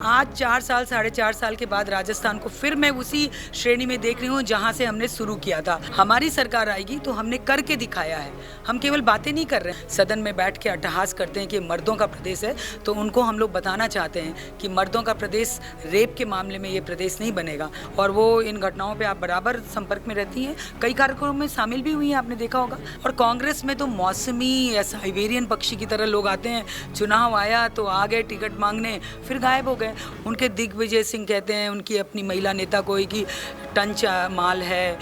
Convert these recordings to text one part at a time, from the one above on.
आज 4 साल, साढ़े 4 साल के बाद राजस्थान को फिर मैं उसी श्रेणी में देख रही हूँ जहाँ से हमने शुरू किया था। हमारी सरकार आएगी तो हमने करके दिखाया है, हम केवल बातें नहीं कर रहे हैं। सदन में बैठ के अट्टहास करते हैं कि मर्दों का प्रदेश है, तो उनको हम लोग बताना चाहते हैं कि मर्दों का प्रदेश रेप के मामले में ये प्रदेश नहीं बनेगा। और वो इन घटनाओं पर आप बराबर संपर्क में रहती हैं, कई कार्यक्रमों में शामिल भी हुई हैं, आपने देखा होगा। और कांग्रेस में तो मौसमी या साइबेरियन पक्षी की तरह लोग आते हैं, चुनाव आया तो आ गए टिकट मांगने, फिर गायब हो गए। उनके दिग्विजय सिंह कहते हैं उनकी अपनी महिला नेता को कि टंच माल है।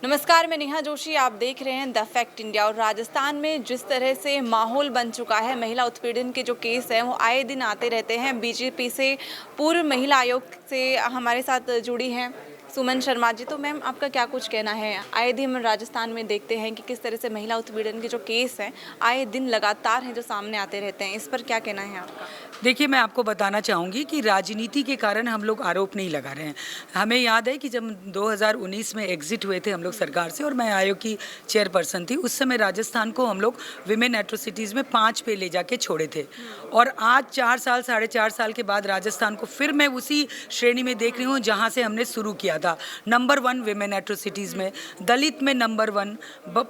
नमस्कार, मैं नेहा जोशी, आप देख रहे हैं द फैक्ट इंडिया। और राजस्थान में जिस तरह से माहौल बन चुका है, महिला उत्पीड़न के जो केस हैं वो आए दिन आते रहते हैं। बीजेपी से पूर्व महिला आयोग से हमारे साथ जुड़ी हैं सुमन शर्मा जी। तो मैम, आपका क्या कुछ कहना है? आए दिन हम राजस्थान में देखते हैं कि किस तरह से महिला उत्पीड़न के जो केस हैं आए दिन लगातार हैं जो सामने आते रहते हैं, इस पर क्या कहना है आपका? देखिए, मैं आपको बताना चाहूँगी कि राजनीति के कारण हम लोग आरोप नहीं लगा रहे हैं। हमें याद है कि जब 2019 में एग्जिट हुए थे हम लोग सरकार से और मैं आयोग की चेयरपर्सन थी, उस समय राजस्थान को हम लोग विमेन एट्रोसिटीज़ में 5 पे ले जाके छोड़े थे। और आज 4 साल, साढ़े 4 साल के बाद राजस्थान को फिर मैं उसी श्रेणी में देख रही हूँ जहाँ से हमने शुरू किया था। नंबर 1 विमेन एट्रोसिटीज़ में, दलित में नंबर 1,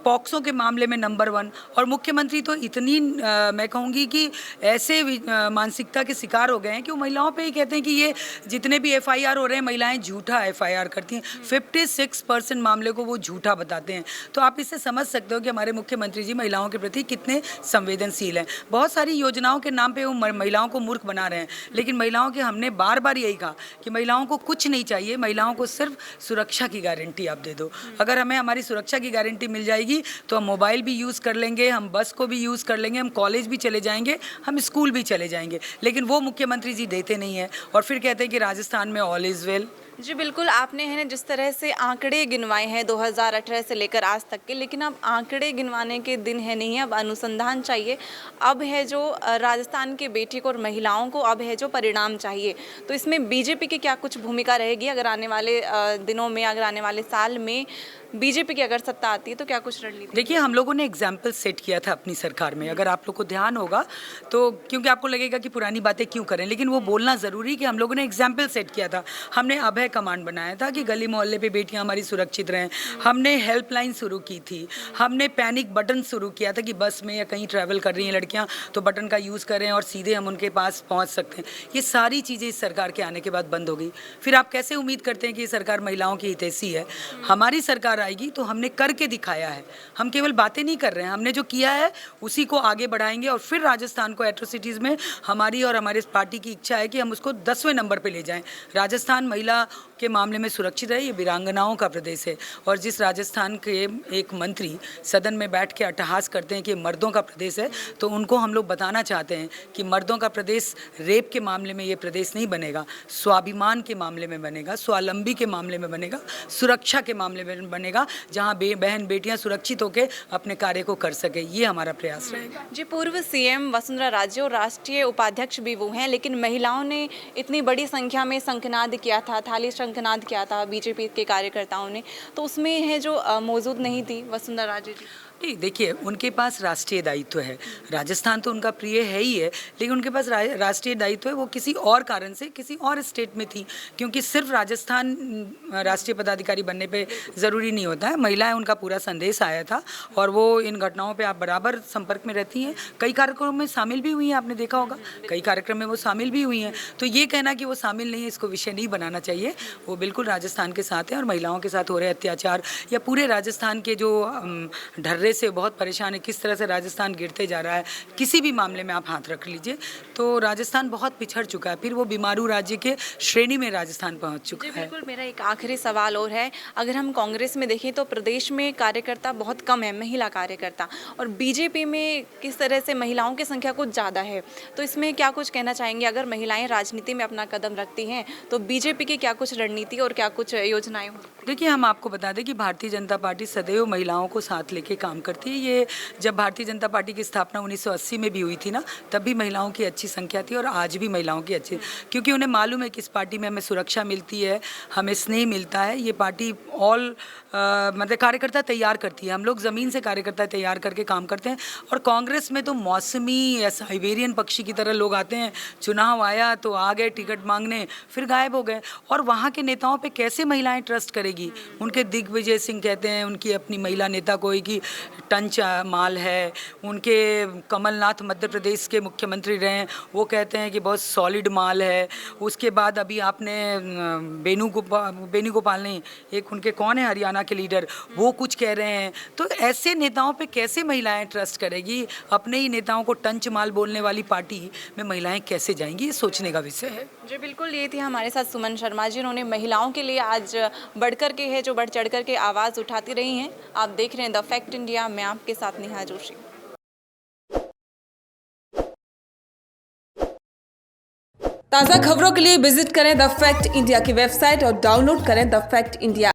पॉक्सो के मामले में नंबर 1। और मुख्यमंत्री तो इतनी मैं कहूँगी कि ऐसे मानसिकता के शिकार हो गए हैं कि वो महिलाओं पे ही कहते हैं कि ये जितने भी एफआईआर हो रहे हैं महिलाएं झूठा एफआईआर करती हैं। 56% मामले को वो झूठा बताते हैं। तो आप इससे समझ सकते हो कि हमारे मुख्यमंत्री जी महिलाओं के प्रति कितने संवेदनशील हैं। बहुत सारी योजनाओं के नाम पे वो महिलाओं को मूर्ख बना रहे हैं, लेकिन महिलाओं के हमने बार बार यही कहा कि महिलाओं को कुछ नहीं चाहिए, महिलाओं को सिर्फ सुरक्षा की गारंटी आप दे दो। अगर हमें हमारी सुरक्षा की गारंटी मिल जाएगी तो हम मोबाइल भी यूज़ कर लेंगे, हम बस को भी यूज़ कर लेंगे, हम कॉलेज भी चले जाएंगे, हम स्कूल भी चले जाएंगे। लेकिन वो मुख्यमंत्री जी देते नहीं हैं और फिर कहते हैं कि राजस्थान में ऑल इज़ वेल। जी बिल्कुल, आपने है ना जिस तरह से आंकड़े गिनवाए हैं 2018 से लेकर आज तक के, लेकिन अब आंकड़े गिनवाने के दिन है नहीं है, अब अनुसंधान चाहिए। अब है जो राजस्थान के बेटी को और महिलाओं को अब है जो परिणाम चाहिए। तो इसमें बीजेपी की क्या कुछ भूमिका रहेगी? अगर आने वाले दिनों में, अगर आने वाले साल में बीजेपी की अगर सत्ता आती है तो क्या कुछ रणनीति? देखिए, हम लोगों ने एग्जाम्पल सेट किया था अपनी सरकार में, अगर आप लोग को ध्यान होगा तो, क्योंकि आपको लगेगा कि पुरानी बातें क्यों करें, लेकिन वो बोलना ज़रूरी कि हम लोगों ने एग्जाम्पल सेट किया था। हमने अभय कमांड बनाया था कि गली मोहल्ले पे बेटियां हमारी सुरक्षित रहें। हमने हेल्पलाइन शुरू की थी, हमने पैनिक बटन शुरू किया था कि बस में या कहीं ट्रैवल कर रही हैं लड़कियाँ तो बटन का यूज़ करें और सीधे हम उनके पास पहुँच सकते हैं। ये सारी चीज़ें इस सरकार के आने के बाद बंद हो गई। फिर आप कैसे उम्मीद करते हैं कि ये सरकार महिलाओं की हितैषी है? हमारी सरकार आएगी तो हमने करके दिखाया है, हम केवल बातें नहीं कर रहे हैं। हमने जो किया है उसी को आगे बढ़ाएंगे और फिर राजस्थान को एट्रोसिटीज़ में हमारी और हमारे पार्टी की इच्छा है कि हम उसको 10वें नंबर पे ले जाएं। राजस्थान महिला के मामले में सुरक्षित रहे, ये वीरांगनाओं का प्रदेश है। और जिस राजस्थान के एक मंत्री सदन में बैठ के अट्टहास करते हैं कि मर्दों का प्रदेश है, तो उनको हम लोग बताना चाहते हैं कि मर्दों का प्रदेश रेप के मामले में ये प्रदेश नहीं बनेगा, स्वाभिमान के मामले में बनेगा, स्वावलंबी के मामले में बनेगा, सुरक्षा के मामले में बनेगा, जहाँ बहन बेटियां सुरक्षित होकर अपने कार्य को कर सके। ये हमारा प्रयास रहेगा। जी, पूर्व सीएम वसुंधरा राजे और राष्ट्रीय उपाध्यक्ष भी वो हैं, लेकिन महिलाओं ने इतनी बड़ी संख्या में शंखनाद किया था, थाली शंखनाद किया था बीजेपी के कार्यकर्ताओं ने, तो उसमें है जो मौजूद नहीं थी वसुंधरा राजे जी। नहीं, देखिए, उनके पास राष्ट्रीय दायित्व है। राजस्थान तो उनका प्रिय है ही है, लेकिन उनके पास राष्ट्रीय दायित्व है। वो किसी और कारण से किसी और स्टेट में थी, क्योंकि सिर्फ राजस्थान राष्ट्रीय पदाधिकारी बनने पे ज़रूरी नहीं होता है। महिलाएं, उनका पूरा संदेश आया था और वो इन घटनाओं पे आप बराबर संपर्क में रहती हैं, कई कार्यक्रमों में शामिल भी हुई हैं, आपने देखा होगा, कई कार्यक्रम में वो शामिल भी हुई हैं। तो ये कहना कि वो शामिल नहीं है, इसको विषय नहीं बनाना चाहिए। वो बिल्कुल राजस्थान के साथ हैं और महिलाओं के साथ हो रहे अत्याचार या पूरे राजस्थान के जो ढर्रे से बहुत परेशान है, किस तरह से राजस्थान गिरते जा रहा है, किसी भी मामले में आप हाथ रख लीजिए तो राजस्थान बहुत पिछड़ चुका है। फिर वो बीमारू राज्य के श्रेणी में राजस्थान पहुंच चुका है। बिल्कुल, मेरा एक आखिरी सवाल और है। अगर हम कांग्रेस में देखें तो प्रदेश में कार्यकर्ता बहुत कम है, महिला कार्यकर्ता, और बीजेपी में किस तरह से महिलाओं की संख्या कुछ ज़्यादा है। तो इसमें क्या कुछ कहना चाहेंगे? अगर महिलाएं राजनीति में अपना कदम रखती हैं तो बीजेपी की क्या कुछ रणनीति और क्या कुछ योजनाएं? देखिए, हम आपको बता दें कि भारतीय जनता पार्टी सदैव महिलाओं को साथ लेके काम करती है। ये जब भारतीय जनता पार्टी की स्थापना 1980 में भी हुई थी ना, तब भी महिलाओं की अच्छी संख्या थी और आज भी महिलाओं की अच्छी, क्योंकि उन्हें मालूम है कि इस पार्टी में हमें सुरक्षा मिलती है, हमें स्नेह मिलता है। ये पार्टी मतलब कार्यकर्ता तैयार करती है, हम लोग ज़मीन से कार्यकर्ता तैयार करके काम करते हैं। और कांग्रेस में तो मौसमी या साइबेरियन पक्षी की तरह लोग आते हैं, चुनाव आया तो आ गए टिकट मांगने, फिर गायब हो गए। और वहाँ के नेताओं पे कैसे महिलाएं ट्रस्ट करेगी? उनके दिग्विजय सिंह कहते हैं उनकी अपनी महिला नेता कोई की टंच माल है, उनके कमलनाथ मध्य प्रदेश के मुख्यमंत्री रहे हैं, वो कहते हैं कि बहुत सॉलिड माल है। उसके बाद अभी आपने बेनूगोपाल नहीं, एक उनके कौन है हरियाणा के लीडर, वो कुछ कह रहे हैं। तो ऐसे नेताओं पे कैसे महिलाएं ट्रस्ट करेगी? अपने ही नेताओं को टंच माल बोलने वाली पार्टी में महिलाएं कैसे जाएंगी? ये सोचने का विषय है। जी बिल्कुल, ये थी हमारे साथ सुमन शर्मा जी। उन्होंने महिलाओं के लिए आज बढ़कर के है जो बढ़ चढ़ कर के आवाज़ उठाती रही हैं। आप देख रहे हैं द फैक्ट इंडिया, मैं आपके साथ नेहा जोशी। ताज़ा खबरों के लिए विजिट करें द फैक्ट इंडिया की वेबसाइट और डाउनलोड करें द फैक्ट इंडिया